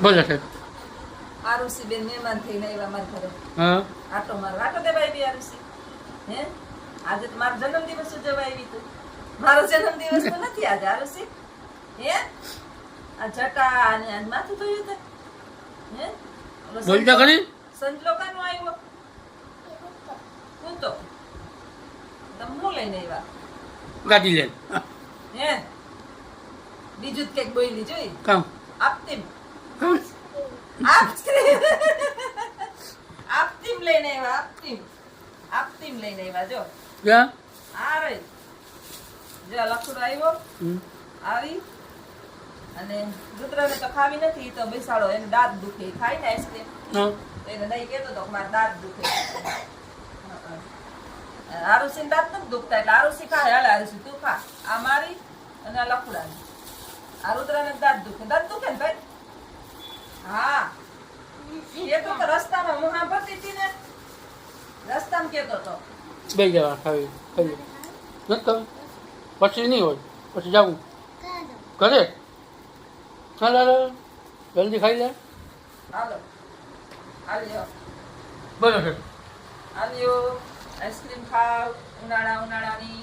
બોલો સાહેબ. આરુષી બેન મહેમાન થઈને આવ્યા મારા ઘરે. હા આટો દેવા આવી આરુષી. હે આજે તો મારો જન્મદિવસ ઉજવવા આવી તું. મારો જન્મદિવસ તો નથી આજે આરુષી. હે આ જટા અને આ માથું ધોયું તે. હે બોલતા ખરી. સંજલોકાનો આવ્યો. કૂતો તમ હું લઈને આવ્યા. ગાડી લે હે બીજું જ કંઈક બોલી જોઈ. કામ આપતીમ આપતીમ લઈને આવ્યા. આપતીમ લઈને આવ્યા જો. ક્યાં આ રહી જો લખુડો આવ્યો. આવી અને રુદ્રને તો ખાવી નથી તો બેસાડો. એને દાંત દુખે ખાય ને આઈસ્ક્રીમ. હા એને નહીં કહેતો તો મારા દાંત દુખે. આરુષી દાંત નથી દુખતા એટલે આરુષી ખા. હાલે આરુષી તું ખા. આ મારી અને આ લખુડાની. આ રુદ્રને દાંત દુખે ને ભાઈ. હા એ તો રસ્તામાં હું સાંભળતી હતી ને. રસ્તામાં કેતો તો બે જવા ખાવી ખાઈ નથી ખાવી પછી નહીં હોય પછી જવું ઘરે. ચાલ જલ્દી ખાઈ લે. હાલો આલ્યો બોલો સાહેબ. આલ્યો આઈસ્ક્રીમ ખાવ. ઉનાળાની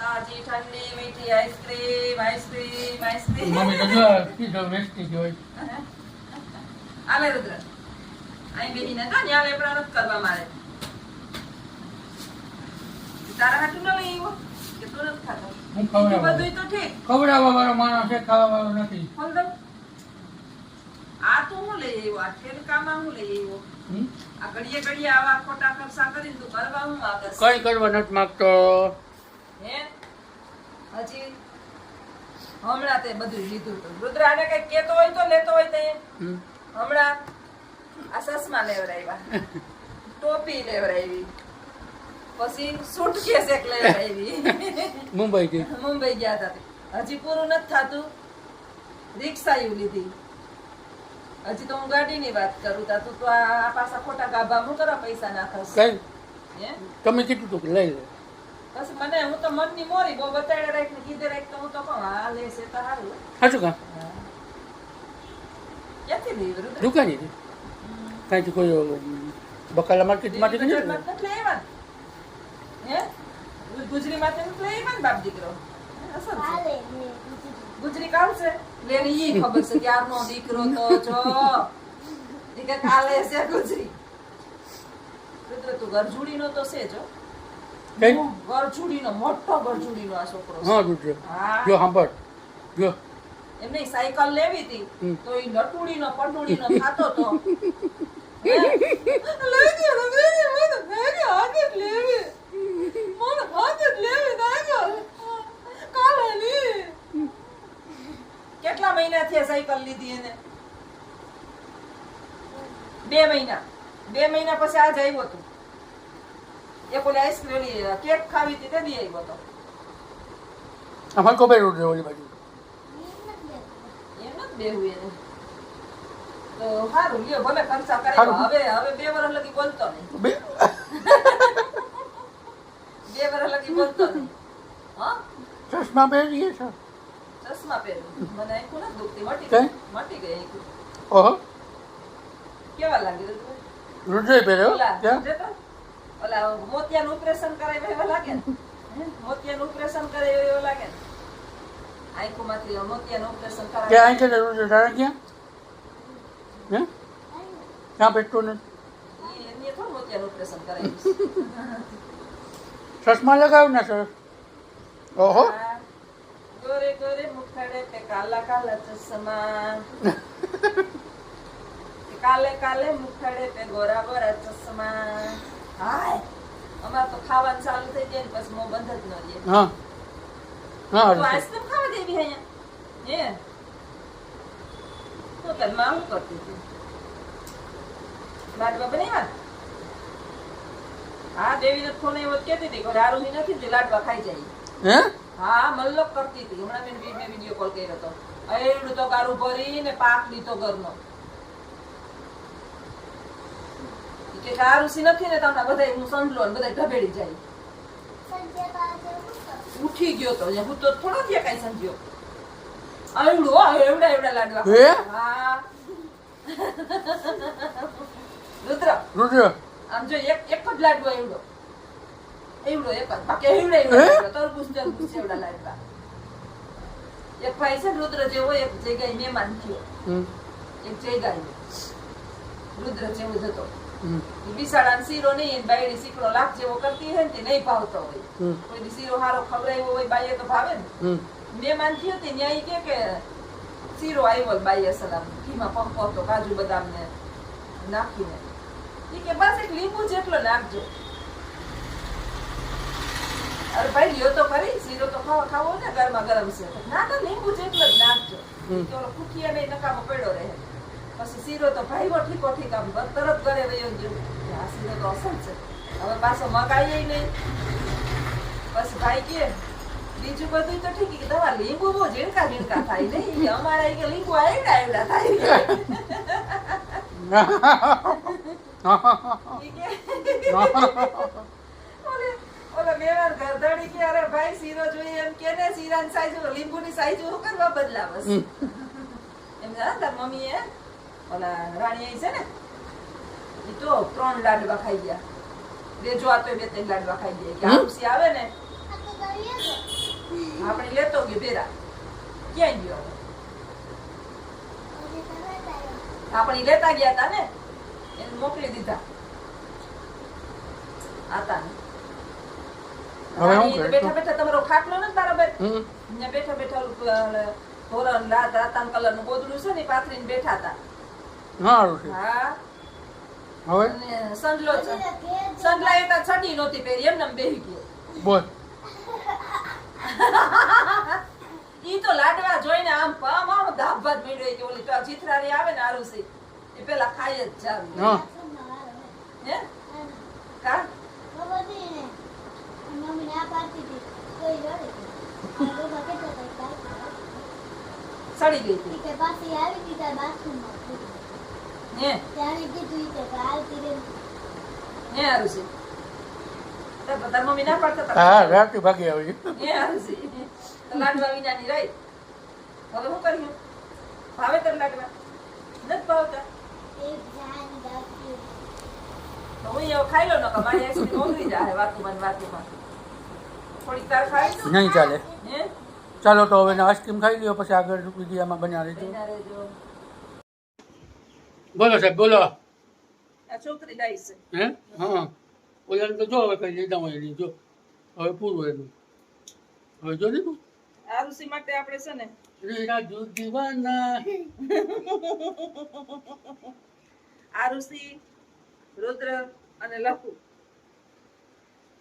તાજી ઠંડી મીઠી આઈસ્ક્રીમ. મમ્મી તો જો કીધું વેચતી જ હોય. આલે રુદ્ર અહીં બેહીને તો ન્યા લેપડા નથી કરવા મારે. તારા હાટું ન લઈ આવ્યો કે તું નથી ખાતો. હું ખવડાવવા બધું તો ઠીક. ખવડાવવા વાળો માણસ છે, ખાવા વાળો નથી. ખોલ દઉં. આ તો હું લઈ આવ્યો. આ ઠેલકામાં હું લઈ આવ્યો. આ ઘડીએ આવા ખોટા ખર્ચા કરીને તું કરવા હું માંગસ. કઈ કરવા નથી માંગતો. હે હજી હમણાં તે બધું લીધું હતું. રુદ્ર આને કઈ કેતો હોય તો લેતો હોય તે. હમણાં આ સસમા લેવડાવ્યા. ટોપી લેવડાવી. પછી સૂટકેસ એક લેવડાવી. મુંબઈ થી મુંબઈ ગયા હતા. હજી પૂરું નથી થતું. રિક્ષા લીધી. હજી તો હું ગાડીની વાત કરું તા તું તો આ પાછા ખોટા ગાભા હું કરવા પૈસા નાખસ. કઈ હે તમે કીધું તું કે લઈ લે. પછી મને હું તો મનની મોરી બહુ બતાડે રાખ ને કીધે રાખ તો હું તો કહું હા લેશે તો સારું. સાચું કામ ક્યાંથી લઈ રુદ્ર? દુકાની થી કાંઈથી કોઈ બકાલા માર્કેટમાંથી નથી ગુજરાતમાં નથી લઈ આવ્યા ને? હે ગુજરીમાંથી નથી લઈ આવ્યા ને બાપ દીકરો? અસલ છે. ગુજરી કાઢશે લેને ઈ ખબર છે ક્યારનો દીકરો તો જો ઈ કે કાલે છે ગુજરી. રુદ્ર તું ગરજુડીનો તો છે જો. કઈ ગરજુડીનો મોટો ગરજુડીનો આ છોકરો છે. હા દૂધ હા જો સાંભળ જો એમ નહીં સાયકલ લેવી હતી તો ઈ લટુડીનો પટુડીનો થાતો તો લઈ દે મને હાથ જ લેવી. મને હાથ જ લેવી સાયકલ કાલે ની. કેટલા મહિના થયા સાયકલ લીધી એને? 2 મહિના. 2 મહિના પછી આજ આવ્યો હતો. એક ઓલી આઈસ્ક્રીમ કેક ખાવી હતી તે દી આવ્યો હતો. અમારે કોબાઈ રોડ ઓલી બાજુ એમ નથી બેહું એને તો સારું લ્યો ભલે ખર્ચા કરે. સારું. હવે 2 વર્ષ લગી બોલતો નહીં. 2 વર્ષ લગી બોલતો નહીં. હા ચશ્મા પહેરીએ છે. ચશ્મા પહેરું. મને આંખું નથી દુખતી. મટી કઈ? ગઈ. મટી ગઈ આંખું. ઓહો કેવા લાગી રુદ્ર? રુદ્રે પહેર્યો ઓલા ક્યાં સમજે તો? ઓલા મોતિયાનું ઓપરેશન કરાય એવા લાગે ને? મોતિયાનું ઓપરેશન કરાય એવા લાગે ને? આંખોમાંથી મોતિયાનું ઓપરેશન ક્યાં કરાય. અહીં છે રુદ્ર તારા ક્યાં હે ક્યાં પેટતું નથી. એમને થોડું મોતિયાનું ઓપરેશન કરાય. ચશ્મા લગાવ ને સર. ઓહો ગોરે ગોરે મુખડે पे काला काला चश्मा. કાલે કાલે મુખડે पे गोरा गोरा चश्मा. હાય અમાર તો ખાવાનું ચાલુ થઈ જાય ને પછી મો બંધ જ ન રહે. હા હા તો આઈસ્ક્રીમ ખાવા દેવી અહીંયા હે તો તને માં શું કરતી હતી? લાડવા બનાવ્યા? હા દેવીને ફોન એવો જ કહેતી હતી કે દારૂની નથી ને લાડવા ખાઈ જાય. હે હા મલ્લક કરતી હતી. હમણાં મેં વિડીયો કોલ કર્યો હતો. એવડું તો ગારું ભરીને પાક લીધો ઘરનો. કે આરુસી નથી ને તમને બધાય હું સંભળો ને બધાય ઢબેડી જાય. ઉઠી ગયો તો હું તો થોડો થયા કઈ સમજ્યો. એવડું એવડા લાડવા. હે? હા રુદ્ર રુદ્ર આમ જો એક જ લાડવો એવડો એવડો એક જ બાકી એવડો તરબૂચ એવડા લાડવા એક ભાઈ છે રુદ્ર જેવો એક જગ્યાએ મહેમાન થયો એક જગ્યાએ રુદ્ર જેવો જ હતો બિસાડાને શીરો નહીં બાયડી શીકડો લાખ જેવો કરતી હોય ને તે નહીં ભાવતો હોય કોઈ દી શીરો હારો ખવડાવ્યો હોય બાઈએ તો ભાવે ને મહેમાન થયો તે ન્યાય કે શીરો આવ્યો બાઈએ સલામ ઘીમાં પંપો હતો કાજુ બદામ ને નાખીને ઈ કે બસ એક લીંબુ જેટલો નાખજો અરે ભાઈ લ્યો તો ખરી શીરો તો ખાવો ને ગરમા ગરમ છે ના ના લીંબુ જેટલો જ નાખજો તો કુકીયા નહીં નકામો પડ્યો રહે પછી શીરો તો ભાઈ ઠીકો ઠીક આમ તરત ઘરે વયો ગયો આ શીરો તો અસલ છે હવે પાછો મગાઈએ નહીં પછી ભાઈ કે બીજું બધું તો ઠીક કે દવા લીંબુ બહુ ઝીણકા ઝીણકા થાય નહીં અમારા કે લીંબુ આવડા થાય ઓલો મેવાર ગરદડી કે અરે ભાઈ શીરો જોઈએ એમ કે ને શીરાની સાઈઝ લીંબુની સાઈઝ શું કરવા બદલાવસ એમ ના તાર મમ્મી એ ઓલા રાણી આઈ છે ને ઈ તો 3 લાડવા ખાઈ ગયા દેજો આ તો 2-3 લાડવા ખાઈ ગયા કે આરુસી આવે ને આપણે લેતો ગયો બેરા ક્યાં ગયો આપણે લેતા ગયા તા ને એને મોકલી દીધા આતા ને બેઠા બેઠા તમારો ખાટલો ને બરાબર અહીંયા બેઠા બેઠા ધોરણ રાતાન કલર નું ગોદડું છે ને પાથરીને બેઠા હતા હા હવે સંજલા એ છડી નહોતી પહેરી એમને બેહી ગયો બોલ ઈ તો લાડવા જોઈને આમ આમ દાબત મેળવે કે ઓલી ચિત્રારી આવે ને આરુસી એ પેલા ખાઈ જ જાવ હે કા મમ્મી ના પાડતી હતી કોઈ રડે આ લોકો કેટલા સડી ગઈ હતી કે પાછી આવી ગઈ તાર બાથરૂમમાં હે ત્યારે કીધું કે આવતી રે હે આરુસી તાર મમ્મી ના પાડતા હા રાતે ભાગી આવી હે આરુસી તો લાડવા વિનાની રહી હવે શું કર્યું ભાવે તર લાડવા નથી ભાવતા એક જાન દાખી તો હું એવું ખાઈ લો ન કે મારી આઈસ્ક્રીમ ઓગળી જાય વાતુમાં થોડીક તાર ખાઈ નહીં ચાલે હે ચાલો તો હવે આઈસ્ક્રીમ ખાઈ લ્યો પછી આગળ વિડીયામાં બન્યા રહેજો બોલો સાહેબ બોલો આ છોકરી ડાઈ છે હે હા ઓલાને તો જો હવે કઈ લીધા હોય એની જો હવે પૂરું એનું હવે જો લીધું આરુસી માટે આપણે છે ને રાજુ દીવાના આરુસી રુદ્ર અને લખુ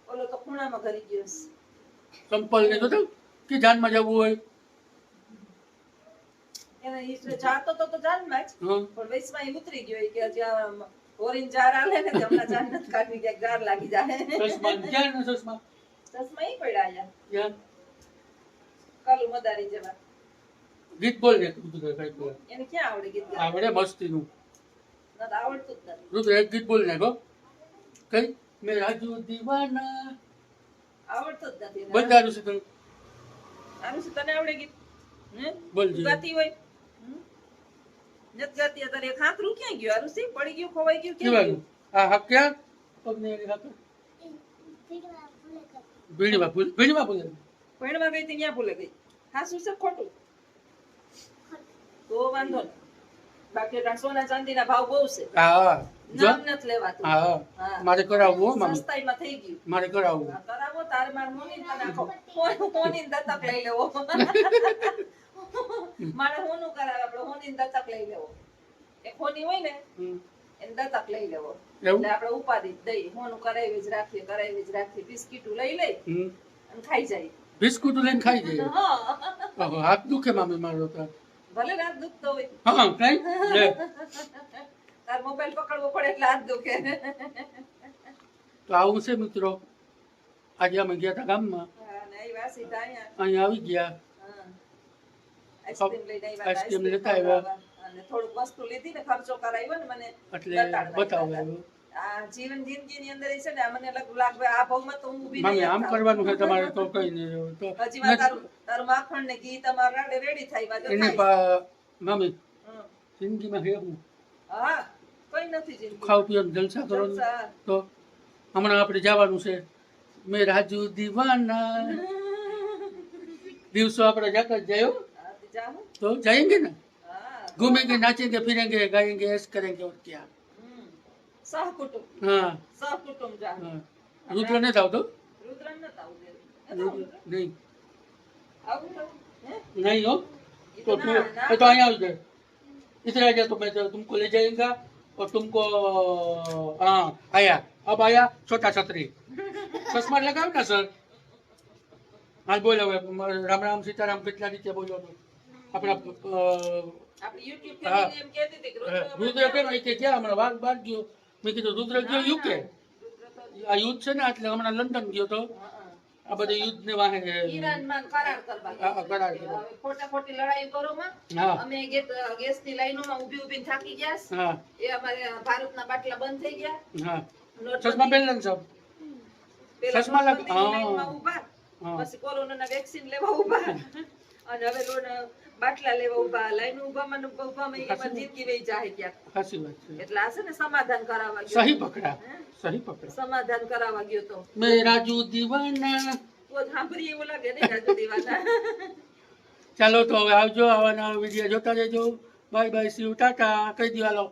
ઓલો તો ખૂણામાં ઘરી ગયો છે સંપલ ને તો કે જાનમાં જવું હોય એને ઈ જાતો તો જાનમાં જ હા પણ વૈસમાં ઉતરી ગયો ઈ કે જ્યાં ઓરિન જાર આલે ને હમણાં જાન નથી કાઢવી કે ગાર લાગી જાય ચશ્મા ક્યાં ને ચશ્મા ચશ્મા ઈ પડ્યા આયા ક્યાં કાલુ મદારી જેવા ગીત બોલ ને તું તો કઈ બોલ એને ક્યાં આવડે ગીત ગાતા? આવડે મસ્તીનું નત આવડતું જ નથી રુદ્ર એક ગીત બોલ ને ગો કઈ મે રાજુ દીવાના આવડતું જ નથી બંધારું છે તને આરુસી તને આવડે ગીત હે બોલજી. તું ગાતી હોય નત ગાતી અત્યારે એક હાથરું ક્યાં ગયું આરુસી પડી ગયું ખોવાઈ ગયું ક્યાં કેવા ગયું આ હક ક્યાં પગને એની હાથ બીડીમાં ભૂલ ભણવા ગઈ હતી ત્યાં ભૂલે ગઈ હાસું છે ખોટું તો વાંધો નહીં બાકી ત્યાં સોના ચાંદીના ભાવ બહુ છે હા જો નામ નથી લેવાતું હા મારે કરાવવું હો મામી સસ્તાઈમાં થઈ ગયું મારે કરાવવું હા, કરાવો તાર માર મોની તને આખો હોની દત્તક લઈ લેવો મારે હોનું કરાવે આપણે હોની દત્તક લઈ લેવો એક હોની હોય ને એને દત્તક લઈ લેવો એવું એટલે આપણે ઉપાધિ દઈ હોનું કરાવી જ રાખીએ બિસ્કીટું લઈ લઈ અને ખાઈ જાય બિસ્કુટ લઈને ખાઈ જઈએ હા ઓહો, હાથ દુખે મામી મારો તો ભલે રાત દુખતો હોય હા કઈ લે તાર મોબાઈલ પકડવો પડે એટલે હાથ દુખે તો આવું છે મિત્રો આજે અમે ગયા હતા ગામમાં હા નહીં વાસી અહીંયા અહીંયા આવી ગયા આઈસ્ક્રીમ લઈને આવ્યા આઈસ્ક્રીમ લેતા આવ્યા. અને થોડુંક વસ્તુ લીધી ને ખર્ચો કરાવ્યો ને મને એટલે બતાડવા બતાવવા આવ્યા. આવ્યો આ જીવન જિંદગીની અંદર છે ને આ મને લાગે આ ભાવમાં તો હું ઊભી મામી નહીં આમ થાઉં. કરવાનું છે તમારે તો કઈ નહીં તો હજી વાર તારું માખણ ને ઘી તમારા રેડી થાય બાજુ એને થાય. મામી હમ. જિંદગીમાં હેવું હા નથી જિંદગી ખાવ પીઓ ને જલસા કરો ને. જલસા. તો હમણાં આપણે જવાનું છે મેં રાજુ દીવાના દિવસો આપણે જાતા જ જાય હો. હા, તો જાઉં? તો જાएंगे ना હા. घूमेंगे नाचेंगे फिरेंगे गाएंगे ऐश करेंगे और क्या હમ. સહકુટુંબ हाँ સહકુટુંબ જાઉં. हाँ रुद्र नहीं था तो રુદ્ર નતા આવું દે. નતા આવું રુદ્ર? नहीं આવું તો? હે? नहीं हो એ तो તો तू ના, तो आया उधर इधर आ जा तो मैं तो तुमको ले जाएगा और तुमको हाँ आया अब आया छोटा छतरी चश्मा लगाओ ना सर हाँ बोलो હવે રામ રામ સીતારામ કેટલા રીતે બોલ્યો તો આપણા આપણી YouTube ફેમિલી એમ કહેતી હતી કે રુદ્ર કેમ અહીં કે ક્યાં હમણાં બાર ગયો મેં કીધું રુદ્ર ગયો યુકે રુદ્ર તો આ યુદ્ધ છે ને એટલે હમણાં લંડન ગયો તો હા. આ બધી યુદ્ધ ને વાહે ઈરાનમાં કરાર કરવા ગયા. હા, કરાર કરવા. હવે ખોટા ખોટી લડાઈ કરો માં હા અમે ગેસની લાઈનોમાં ઊભી ઊભીને થાકી ગયા. હા એ અમારે ભારતના બાટલા બંધ થઈ ગયા. હા નોટબંધી- ચશ્મા પહેરલા ને સબ પેલા ચશ્મા લાગ- નોટબંધીની હા. લાઈનમાં ઊભા. હા. પછી કોરોનાના વેક્સિન લેવા ઊભા. અને હવે બાટલા લેવા ઊભા. લાઈન ઊભામાં ને ઊભામાં એમાં જિંદગી વહી જાય ક્યાંક. સાચી વાત છે એટલે આ છે ને સમાધાન કરાવવા ગયો. સહી પકડા સહી પકડા સમાધાન કરાવવા ગયો તો મેં રાજુ દીવાના તો સાંભળી એવું લાગે ને રાજુ દીવાના. ચાલો તો હવે આવજો આવા નવા વિડીયો જોતા રહેજો bye bye see you tata કહી દો હાલો